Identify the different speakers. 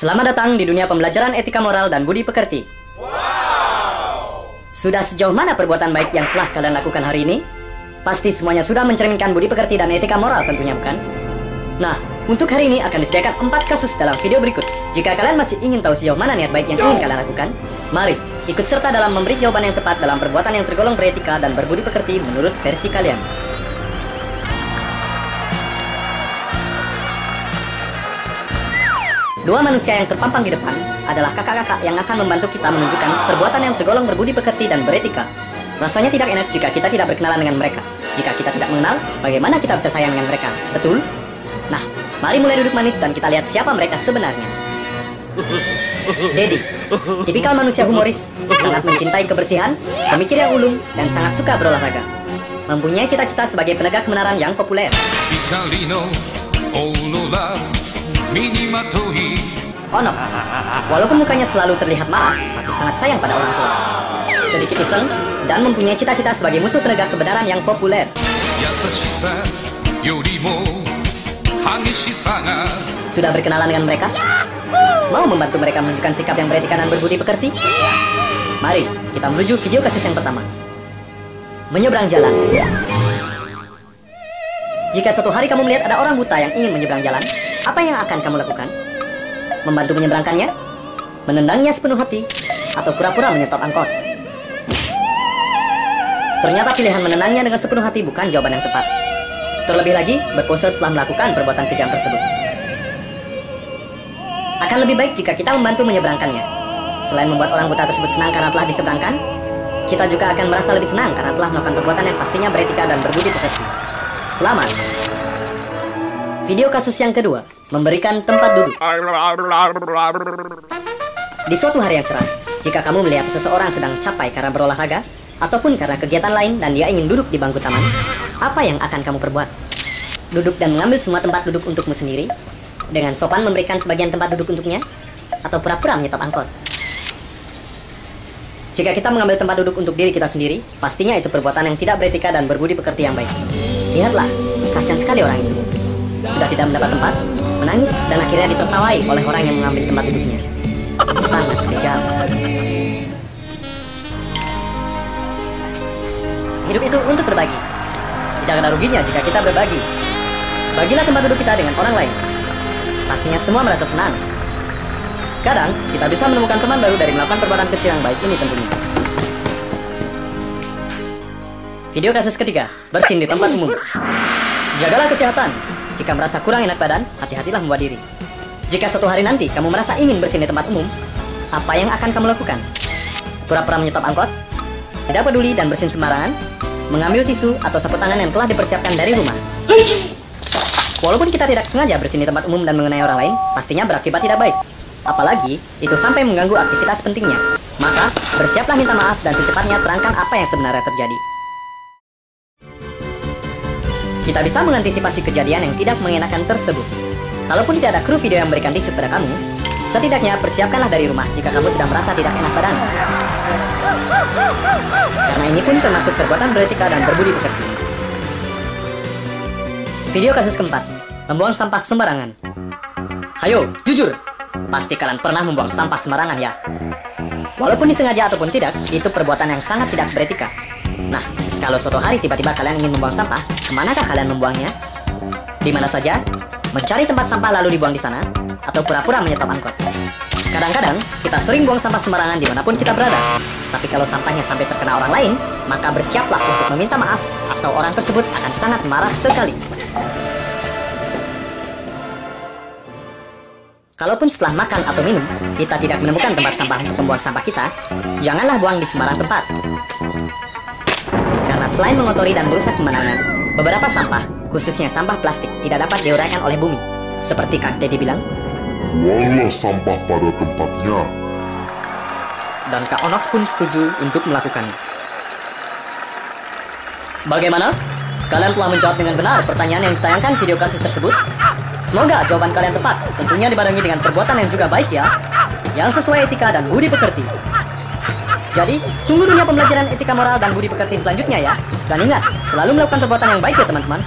Speaker 1: Selamat datang di dunia pembelajaran etika moral dan budi pekerti. Sudah sejauh mana perbuatan baik yang telah kalian lakukan hari ini? Pasti semuanya sudah mencerminkan budi pekerti dan etika moral tentunya, bukan? Nah, untuk hari ini akan disediakan 4 kasus dalam video berikut. Jika kalian masih ingin tahu sejauh mana niat baik yang ingin kalian lakukan, mari ikut serta dalam memberi jawaban yang tepat dalam perbuatan yang tergolong beretika dan berbudi pekerti menurut versi kalian. Dua manusia yang terpampang di depan adalah kakak-kakak yang akan membantu kita menunjukkan perbuatan yang tergolong berbudi pekerti dan beretika. Rasanya tidak enak jika kita tidak berkenalan dengan mereka. Jika kita tidak mengenal, bagaimana kita bisa sayang dengan mereka? Betul? Nah, mari mulai duduk manis dan kita lihat siapa mereka sebenarnya. Dedi, tipikal manusia humoris, sangat mencintai kebersihan, pemikir yang ulung, dan sangat suka berolahraga. Mempunyai cita-cita sebagai penegak kebenaran yang populer. Onox, walaupun mukanya selalu terlihat marah, tapi sangat sayang pada orang tua. Sedikit iseng, dan mempunyai cita-cita sebagai musuh penegak kebenaran yang populer. Sudah berkenalan dengan mereka? Mau membantu mereka menunjukkan sikap yang beretika dan berbudi pekerti? Mari, kita menuju video kasus yang pertama. Menyeberang jalan. Jika suatu hari kamu melihat ada orang buta yang ingin menyeberang jalan, apa yang akan kamu lakukan? Membantu menyeberangkannya? Menendangnya sepenuh hati? Atau pura-pura menyetop angkot? Ternyata pilihan menendangnya dengan sepenuh hati bukan jawaban yang tepat. Terlebih lagi, berpose setelah melakukan perbuatan kejam tersebut. Akan lebih baik jika kita membantu menyeberangkannya. Selain membuat orang buta tersebut senang karena telah diseberangkan, kita juga akan merasa lebih senang karena telah melakukan perbuatan yang pastinya beretika dan berbudi pekerti. Selamat. Video kasus yang kedua, memberikan tempat duduk. Di suatu hari yang cerah, jika kamu melihat seseorang sedang capai karena berolahraga, ataupun karena kegiatan lain dan dia ingin duduk di bangku taman, apa yang akan kamu perbuat? Duduk dan mengambil semua tempat duduk untukmu sendiri? Dengan sopan memberikan sebagian tempat duduk untuknya? Atau pura-pura menyetop angkot? Jika kita mengambil tempat duduk untuk diri kita sendiri, pastinya itu perbuatan yang tidak beretika dan berbudi pekerti yang baik. Lihatlah, kasihan sekali orang itu. Sudah tidak mendapat tempat, menangis, dan akhirnya ditertawai oleh orang yang mengambil tempat duduknya. Sangat kejam. Hidup itu untuk berbagi. Tidak ada ruginya jika kita berbagi. Bagilah tempat duduk kita dengan orang lain. Pastinya semua merasa senang. Kadang, kita bisa menemukan teman baru dari melakukan perbuatan kecil yang baik ini tentunya. Video kasus ketiga, bersin di tempat umum. Jagalah kesehatan. Jika merasa kurang enak badan, hati-hatilah membawa diri. Jika suatu hari nanti kamu merasa ingin bersin di tempat umum, apa yang akan kamu lakukan? Pura-pura menyetop angkot? Tidak peduli dan bersin sembarangan? Mengambil tisu atau sapu tangan yang telah dipersiapkan dari rumah? Walaupun kita tidak sengaja bersin di tempat umum dan mengenai orang lain, pastinya berakibat tidak baik. Apalagi, itu sampai mengganggu aktivitas pentingnya. Maka, bersiaplah minta maaf dan secepatnya terangkan apa yang sebenarnya terjadi. Kita bisa mengantisipasi kejadian yang tidak mengenakan tersebut. Kalaupun tidak ada kru video yang memberikan tisu pada kamu, setidaknya persiapkanlah dari rumah jika kamu sedang merasa tidak enak badan. Karena ini pun termasuk perbuatan beretika dan berbudi pekerti. Video kasus keempat, membuang sampah sembarangan. Hayo, jujur, pasti kalian pernah membuang sampah sembarangan ya? Walaupun disengaja ataupun tidak, itu perbuatan yang sangat tidak beretika. Nah, kalau suatu hari tiba-tiba kalian ingin membuang sampah, kemanakah kalian membuangnya? Di mana saja? Mencari tempat sampah lalu dibuang di sana? Atau pura-pura menyetop angkot? Kadang-kadang, kita sering buang sampah sembarangan dimanapun kita berada. Tapi kalau sampahnya sampai terkena orang lain, maka bersiaplah untuk meminta maaf, atau orang tersebut akan sangat marah sekali. Kalaupun setelah makan atau minum, kita tidak menemukan tempat sampah untuk membuang sampah kita, janganlah buang di sembarang tempat. Karena selain mengotori dan merusak pemandangan, beberapa sampah, khususnya sampah plastik, tidak dapat diuraikan oleh bumi. Seperti Kak Dedi bilang,
Speaker 2: buanglah sampah pada tempatnya.
Speaker 1: Dan Kak Onox pun setuju untuk melakukannya. Bagaimana? Kalian telah menjawab dengan benar pertanyaan yang ditayangkan video kasus tersebut? Semoga jawaban kalian tepat, tentunya dibarengi dengan perbuatan yang juga baik ya, yang sesuai etika dan budi pekerti. Jadi, tunggu dunia pembelajaran etika moral dan budi pekerti selanjutnya ya. Dan ingat, selalu melakukan perbuatan yang baik ya teman-teman.